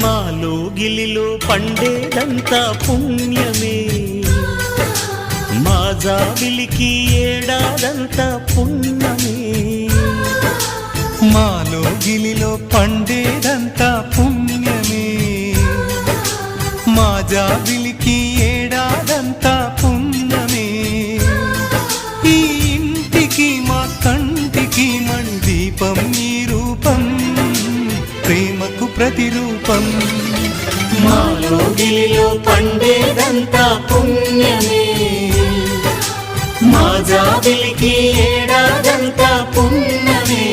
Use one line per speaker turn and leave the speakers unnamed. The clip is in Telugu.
మాలో గిలిలో పండేదంతా పుణ్యమే, మా జాబిలికి ఏడాదంతా పుణ్యమే.
మాలో గిలిలో పండేదంతా పుణ్యమే, మా జాబిలికి ఏడాదంతా పుణ్యమే. ఈ ఇంటికి మా కంటికి మణి దీపం ఈ రూపం, ప్రేమకు ప్రతిరూపం.
మాలో గిలిలో పండేదంతా పుణ్యమే, మా జాబిలికి ఏడాదంతా పుణ్యమే.